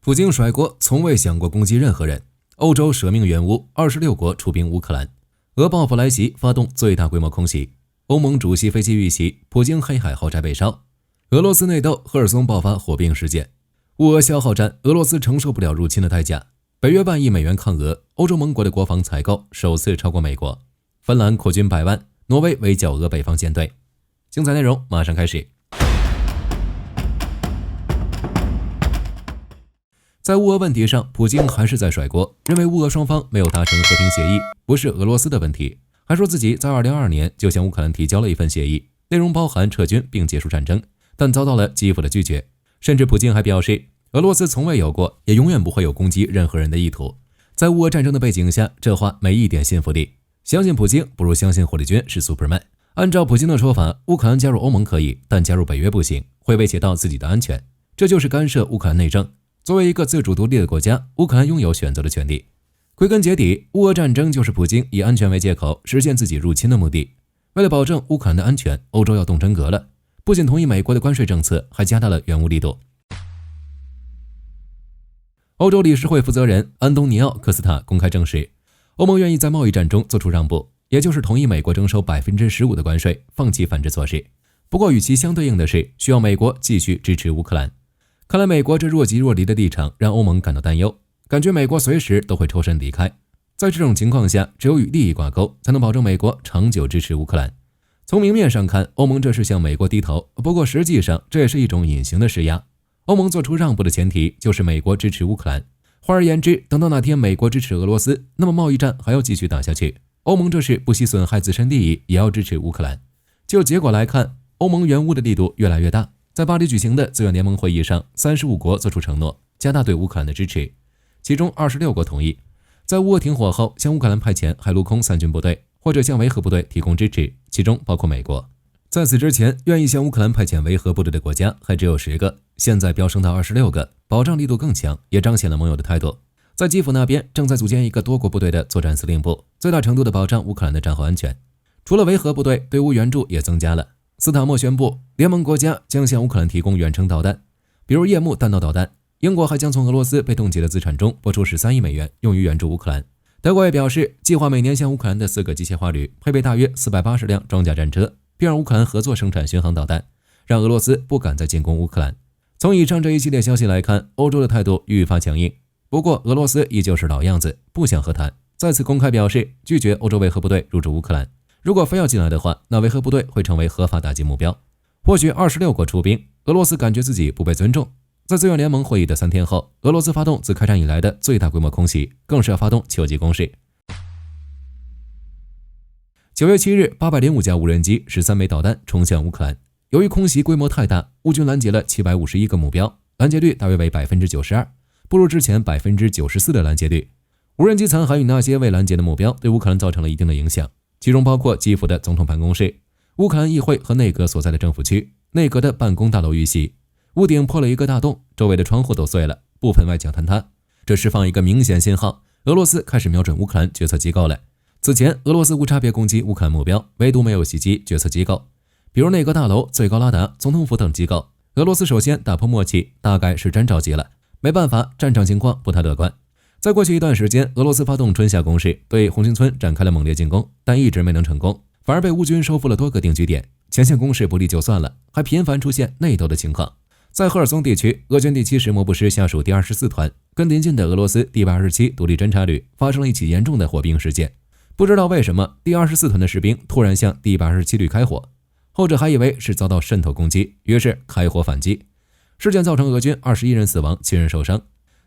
普京甩锅，从未想过攻击任何人。欧洲舍命援乌，26国出兵乌克兰。俄报复来袭，发动最大规模空袭。欧盟主席飞机遇袭，普京黑海豪宅被烧。俄罗斯内斗，赫尔松爆发火并事件。乌俄消耗战，俄罗斯承受不了入侵的代价。北约万亿美元抗俄，欧洲盟国的国防采购首次超过美国。芬兰扩军100万，挪威围剿俄北方舰队。精彩内容马上开始。在乌俄问题上，普京还是在甩锅，认为乌俄双方没有达成和平协议，不是俄罗斯的问题，还说自己在2022年就向乌克兰提交了一份协议，内容包含撤军并结束战争，但遭到了基辅的拒绝。甚至普京还表示，俄罗斯从未有过，也永远不会有攻击任何人的意图。在乌俄战争的背景下，这话没一点信服力。相信普京不如相信火力军是 Superman。按照普京的说法，乌克兰加入欧盟可以，但加入北约不行，会威胁到自己的安全，这就是干涉乌克兰内政。作为一个自主独立的国家，乌克兰拥有选择的权利。归根结底，乌俄战争就是普京以安全为借口实现自己入侵的目的。为了保证乌克兰的安全，欧洲要动真格了，不仅同意美国的关税政策，还加大了援乌力度。欧洲理事会负责人安东尼奥·科斯塔公开证实，欧盟愿意在贸易战中做出让步，也就是同意美国征收15%的关税，放弃反制措施。不过与其相对应的是，需要美国继续支持乌克兰。看来美国这若即若离的立场让欧盟感到担忧，感觉美国随时都会抽身离开。在这种情况下，只有与利益挂钩，才能保证美国长久支持乌克兰。从明面上看，欧盟这是向美国低头，不过实际上这也是一种隐形的施压。欧盟做出让步的前提就是美国支持乌克兰。换而言之，等到哪天美国支持俄罗斯，那么贸易战还要继续打下去。欧盟这是不惜损害自身利益，也要支持乌克兰。就结果来看，欧盟援乌的力度越来越大。在巴黎举行的资源联盟会议上，35国作出承诺，加大对乌克兰的支持，其中26国同意在乌俄停火后向乌克兰派遣海陆空3军部队，或者向维和部队提供支持，其中包括美国。在此之前，愿意向乌克兰派遣维和部队的国家还只有10个，现在飙升到26个，保障力度更强，也彰显了盟友的态度。在基辅那边正在组建一个多国部队的作战司令部，最大程度地保障乌克兰的战后安全。除了维和部队，对乌援助也增加了。斯塔默宣布，联盟国家将向乌克兰提供远程导弹，比如夜幕弹道导弹。英国还将从俄罗斯被冻结的资产中拨出13亿美元，用于援助乌克兰。德国也表示，计划每年向乌克兰的4个机械化旅配备大约480辆装甲战车，并让乌克兰合作生产巡航导弹，让俄罗斯不敢再进攻乌克兰。从以上这一系列消息来看，欧洲的态度愈发强硬。不过，俄罗斯依旧是老样子，不想和谈，再次公开表示拒绝欧洲维和部队入驻乌克兰。如果非要进来的话，那维和部队会成为合法打击目标。或许26国出兵，俄罗斯感觉自己不被尊重。在资源联盟会议的3天后，俄罗斯发动自开战以来的最大规模空袭，更是要发动秋季攻势。9月7日，805架无人机13枚导弹冲向乌克兰。由于空袭规模太大，乌军拦截了751个目标，拦截率大约为 92%， 不如之前 94% 的拦截率。无人机残骸与那些未拦截的目标对乌克兰造成了一定的影响，其中包括基辅的总统办公室、乌克兰议会和内阁所在的政府区、内阁的办公大楼遇袭，屋顶破了一个大洞，周围的窗户都碎了，部分外墙坍塌。这释放一个明显信号，俄罗斯开始瞄准乌克兰决策机构了。此前，俄罗斯无差别攻击乌克兰目标，唯独没有袭击决策机构，比如内阁大楼、最高拉达、总统府等机构。俄罗斯首先打破默契，大概是真着急了。没办法，战场情况不太乐观。在过去一段时间，俄罗斯发动春夏攻势，对红星村展开了猛烈进攻，但一直没能成功，反而被乌军收复了多个定居点。前线攻势不利就算了，还频繁出现内斗的情况。在赫尔松地区，俄军第70摩步师下属第24团跟邻近的俄罗斯第127独立侦察旅发生了一起严重的火并事件。不知道为什么，第24团的士兵突然向第127旅开火，后者还以为是遭到渗透攻击，于是开火反击。事件造成俄军21人死亡，7人受伤。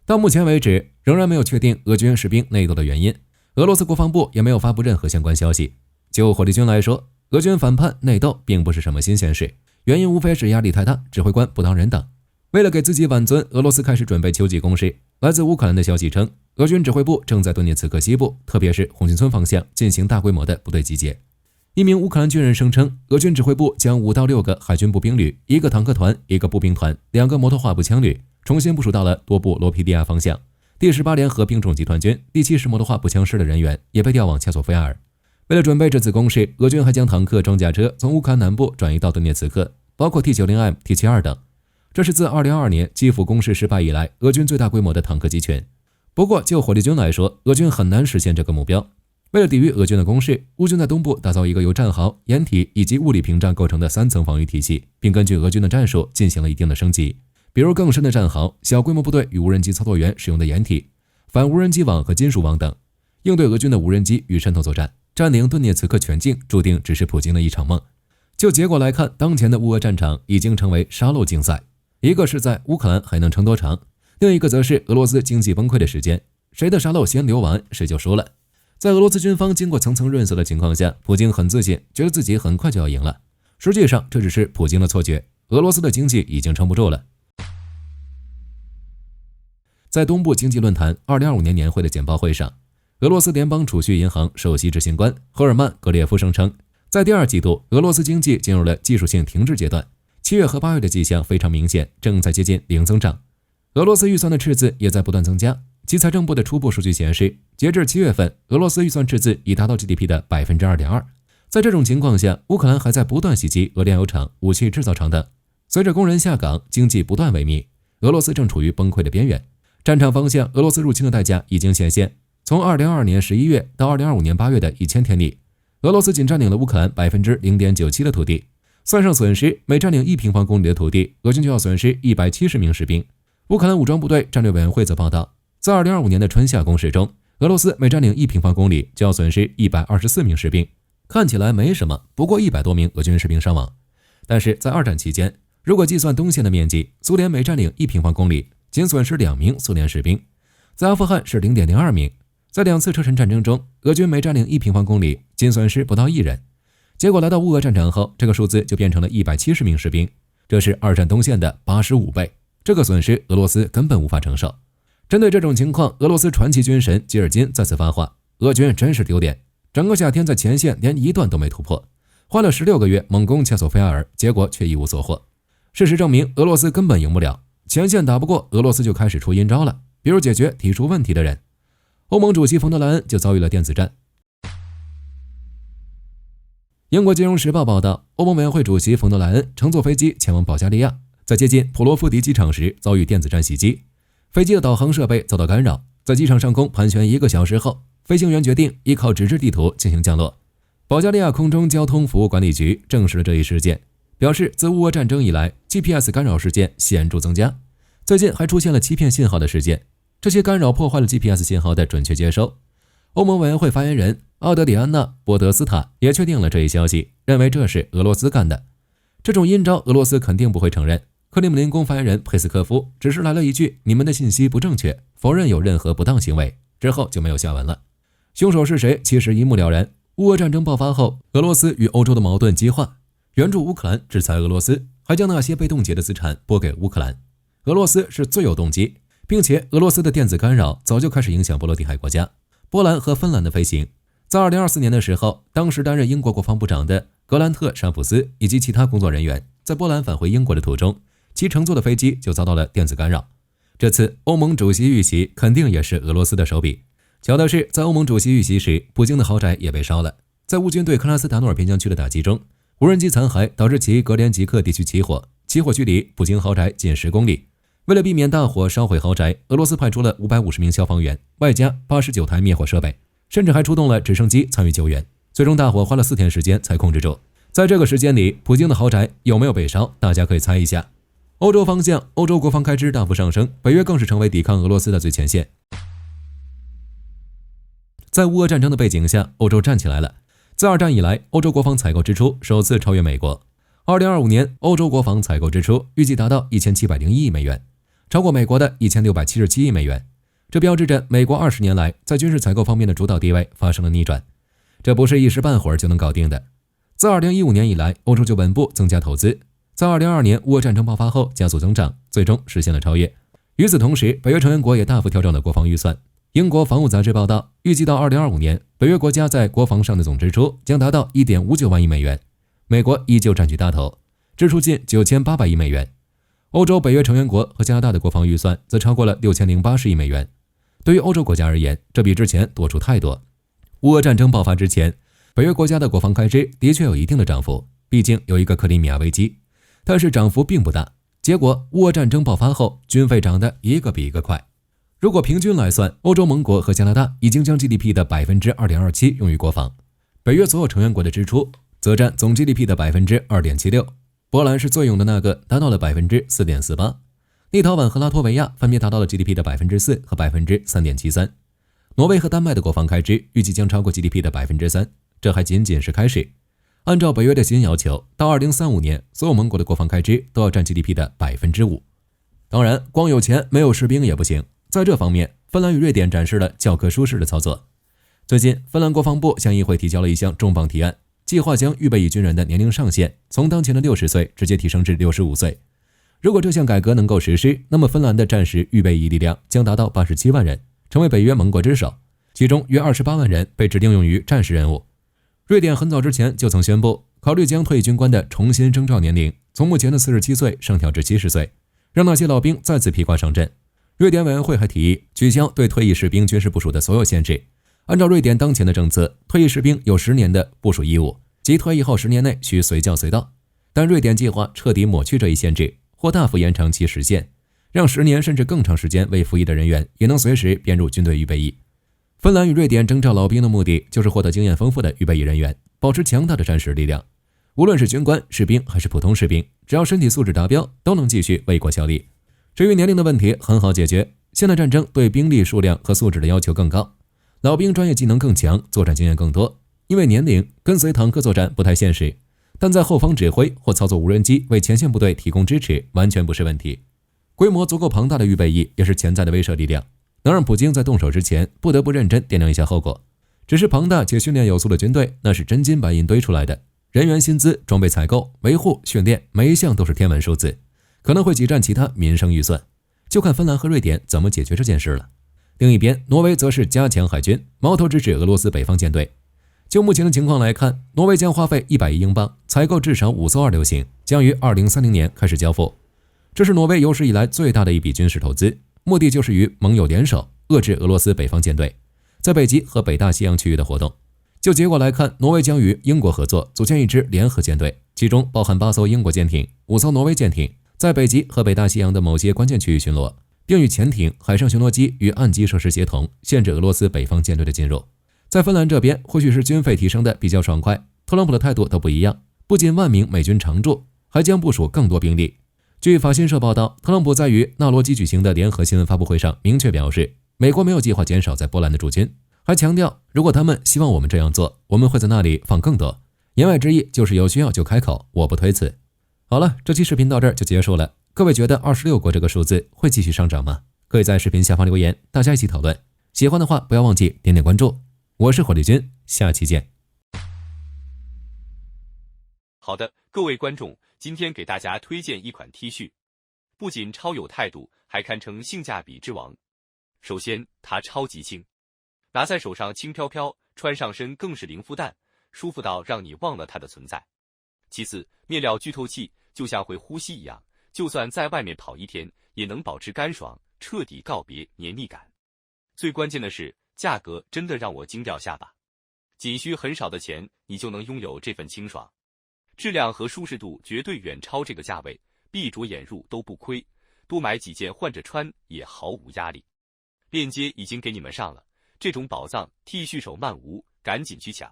到目前为止，仍然没有确定俄军士兵内斗的原因，俄罗斯国防部也没有发布任何相关消息。就火力军来说，俄军反叛内斗并不是什么新鲜事，原因无非是压力太大，指挥官不当人等。为了给自己挽尊，俄罗斯开始准备秋季攻势。来自乌克兰的消息称，俄军指挥部正在顿涅茨克西部，特别是红星村方向进行大规模的部队集结。一名乌克兰军人声称，俄军指挥部将5到6个海军步兵旅、1个坦克团、1个步兵团、2个摩托化步枪旅重新部署到了多布罗皮蒂亚方向。第18联合兵种集团军第70摩托化步枪师的人员也被调往恰索菲亚尔。为了准备这次攻势，俄军还将坦克装甲车从乌克兰南部转移到顿涅茨克，包括 T90M、T72 等。这是自2022年基辅攻势失败以来俄军最大规模的坦克集群。不过就火力军来说，俄军很难实现这个目标。为了抵御俄军的攻势，乌军在东部打造一个由战壕、掩体以及物理屏障构成的3层防御体系，并根据俄军的战术进行了一定的升级，比如更深的战壕、小规模部队与无人机操作员使用的掩体、反无人机网和金属网等，应对俄军的无人机与渗透作战。占领顿涅茨克全境注定只是普京的一场梦。就结果来看，当前的乌俄战场已经成为沙漏竞赛，一个是在乌克兰还能撑多长，另一个则是俄罗斯经济崩溃的时间，谁的沙漏先流完，谁就输了。在俄罗斯军方经过层层润色的情况下，普京很自信，觉得自己很快就要赢了。实际上这只是普京的错觉，俄罗斯的经济已经撑不住了。在东部经济论坛2025年年会的简报会上，俄罗斯联邦储蓄银行首席执行官赫尔曼·格列夫声称，在第二季度，俄罗斯经济进入了技术性停滞阶段，7月和8月的迹象非常明显，正在接近零增长。俄罗斯预算的赤字也在不断增加。其财政部的初步数据显示，截至7月份，俄罗斯预算赤字已达到 GDP 的 2.2%。在这种情况下，乌克兰还在不断袭击俄炼油厂、武器制造厂等。随着工人下岗，经济不断萎靡，俄罗斯正处于崩溃的边缘。战场方向，俄罗斯入侵的代价已经显现。从2022年11月到2025年8月的1000天里，俄罗斯仅占领了乌克兰 0.97% 的土地，算上损失，每占领1平方公里的土地，俄军就要损失170名士兵。乌克兰武装部队战略委员会则报道，在2025年的春夏攻势中，俄罗斯每占领1平方公里就要损失124名士兵。看起来没什么，不过100多名俄军士兵伤亡。但是在二战期间，如果计算东线的面积，苏联每占领1平方公里仅损失2名苏联士兵，在阿富汗是 0.02 名。在2次车臣战争中，俄军每占领1平方公里仅损失不到1人。结果来到乌俄战场后，这个数字就变成了170名士兵，这是二战东线的85倍。这个损失俄罗斯根本无法承受。针对这种情况，俄罗斯传奇军神吉尔金再次发话，俄军真是丢脸，整个夏天在前线连一段都没突破，花了16个月猛攻切索菲亚尔，结果却一无所获。事实证明，俄罗斯根本赢不了，前线打不过，俄罗斯就开始出阴招了，比如解决提出问题的人。欧盟主席冯德莱恩就遭遇了电子战。英国金融时报报道，欧盟委员会主席冯德莱恩乘坐飞机前往保加利亚，在接近普罗夫迪机场时遭遇电子战袭击，飞机的导航设备遭到干扰，在机场上空盘旋1个小时后，飞行员决定依靠纸质地图进行降落。保加利亚空中交通服务管理局证实了这一事件，表示自乌俄战争以来 GPS 干扰事件显著增加，最近还出现了欺骗信号的事件，这些干扰破坏了 GPS 信号的准确接收。欧盟委员会发言人奥德里安娜·波德斯塔也确定了这一消息，认为这是俄罗斯干的。这种阴招俄罗斯肯定不会承认。克里姆林宫发言人佩斯科夫只是来了一句你们的信息不正确，否认有任何不当行为，之后就没有下文了。凶手是谁其实一目了然。乌俄战争爆发后，俄罗斯与欧洲的矛盾激化，援助乌克兰，制裁俄罗斯，还将那些被冻结的资产拨给乌克兰。俄罗斯是最有动机，并且俄罗斯的电子干扰早就开始影响波罗的海国家波兰和芬兰的飞行。在2024年的时候，当时担任英国国防部长的格兰特·沙普斯以及其他工作人员在波兰返回英国的途中，其乘坐的飞机就遭到了电子干扰。这次欧盟主席遇袭肯定也是俄罗斯的手笔。巧的是，在欧盟主席遇袭时，普京的豪宅也被烧了。在乌军对克拉斯达诺尔边疆区的打击中，无人机残骸导致其格连吉克地区起火，起火距离普京豪宅近10公里。为了避免大火烧毁豪宅，俄罗斯派出了550名消防员，外加89台灭火设备，甚至还出动了直升机参与救援。最终大火花了4天时间才控制住。在这个时间里，普京的豪宅有没有被烧，大家可以猜一下。欧洲方向，欧洲国防开支大幅上升，北约更是成为抵抗俄罗斯的最前线。在乌俄战争的背景下，欧洲站起来了。自二战以来，欧洲国防采购支出首次超越美国。2025年，欧洲国防采购支出预计达到1701亿美元，超过美国的1677亿美元。这标志着美国20年来在军事采购方面的主导地位发生了逆转。这不是一时半会儿就能搞定的。自2015年以来，欧洲就稳步增加投资，在2022年乌俄战争爆发后加速增长，最终实现了超越。与此同时，北约成员国也大幅调整了国防预算。英国防务杂志报道，预计到2025年，北约国家在国防上的总支出将达到 1.59 万亿美元，美国依旧占据大头，支出近9800亿美元。欧洲北约成员国和加拿大的国防预算则超过了6080亿美元。对于欧洲国家而言，这比之前多出太多。乌俄战争爆发之前，北约国家的国防开支的确有一定的涨幅，毕竟有一个克里米亚危机，但是涨幅并不大。结果乌俄战争爆发后，军费涨得一个比一个快。如果平均来算，欧洲盟国和加拿大已经将 GDP 的 2.27% 用于国防，北约所有成员国的支出则占总 GDP 的 2.76%。波兰是最勇的那个，达到了 4.48%。立陶宛和拉脱维亚分别达到了 GDP 的 4% 和 3.73%。挪威和丹麦的国防开支预计将超过 GDP 的 3%， 这还仅仅是开始。按照北约的新要求，到2035年，所有盟国的国防开支都要占 GDP 的 5%。当然，光有钱没有士兵也不行。在这方面，芬兰与瑞典展示了教科书式的操作。最近，芬兰国防部向议会提交了一项重磅提案，计划将预备役军人的年龄上限从当前的60岁直接提升至65岁。如果这项改革能够实施，那么芬兰的战时预备役力量将达到87万人，成为北约盟国之首，其中约28万人被指定用于战时任务。瑞典很早之前就曾宣布，考虑将退役军官的重新征召年龄从目前的47岁上调至70岁，让那些老兵再次披挂上阵。瑞典委员会还提议取消对退役士兵军事部署的所有限制。按照瑞典当前的政策，退役士兵有10年的部署义务，即退役后10年内需随叫随到。但瑞典计划彻底抹去这一限制，或大幅延长其时限，让10年甚至更长时间未服役的人员也能随时编入军队预备役。芬兰与瑞典征召老兵的目的就是获得经验丰富的预备役人员，保持强大的战时力量。无论是军官、士兵还是普通士兵，只要身体素质达标，都能继续为国效力。至于年龄的问题很好解决，现代战争对兵力数量和素质的要求更高，老兵专业技能更强，作战经验更多。因为年龄跟随坦克作战不太现实，但在后方指挥或操作无人机为前线部队提供支持完全不是问题。规模足够庞大的预备役也是潜在的威慑力量，能让普京在动手之前不得不认真掂量一下后果。只是庞大且训练有素的军队，那是真金白银堆出来的，人员薪资、装备采购、维护、训练，每一项都是天文数字，可能会挤占其他民生预算，就看芬兰和瑞典怎么解决这件事了。另一边，挪威则是加强海军，矛头直指俄罗斯北方舰队。就目前的情况来看，挪威将花费100亿英镑采购至少5艘2流型，将于2030年开始交付。这是挪威有史以来最大的一笔军事投资，目的就是与盟友联手遏制俄罗斯北方舰队在北极和北大西洋区域的活动。就结果来看，挪威将与英国合作，组建一支联合舰队，其中包含8艘英国舰艇、5艘挪威舰艇，在北极和北大西洋的某些关键区域巡逻，并与潜艇、海上巡逻机与岸基设施协同，限制俄罗斯北方舰队的进入。在芬兰这边，或许是军费提升的比较爽快，特朗普的态度都不一样，不仅万名美军常驻，还将部署更多兵力。据法新社报道，特朗普在与纳罗基举行的联合新闻发布会上明确表示，美国没有计划减少在波兰的驻军，还强调如果他们希望我们这样做，我们会在那里放更多。言外之意就是有需要就开口，我不推辞。好了，这期视频到这儿就结束了。各位觉得26国这个数字会继续上涨吗？可以在视频下方留言，大家一起讨论。喜欢的话不要忘记点点关注。我是火力军，下期见。好的，各位观众，今天给大家推荐一款 T 恤，不仅超有态度，还堪称性价比之王。首先，它超级轻，拿在手上轻飘飘，穿上身更是零负担，舒服到让你忘了它的存在。其次，面料剧透气，就像会呼吸一样，就算在外面跑一天，也能保持干爽，彻底告别黏腻感。最关键的是，价格真的让我惊掉下巴，仅需很少的钱，你就能拥有这份清爽。质量和舒适度绝对远超这个价位，闭着眼入都不亏，多买几件换着穿也毫无压力。链接已经给你们上了，这种宝藏 T 恤手慢无，赶紧去抢。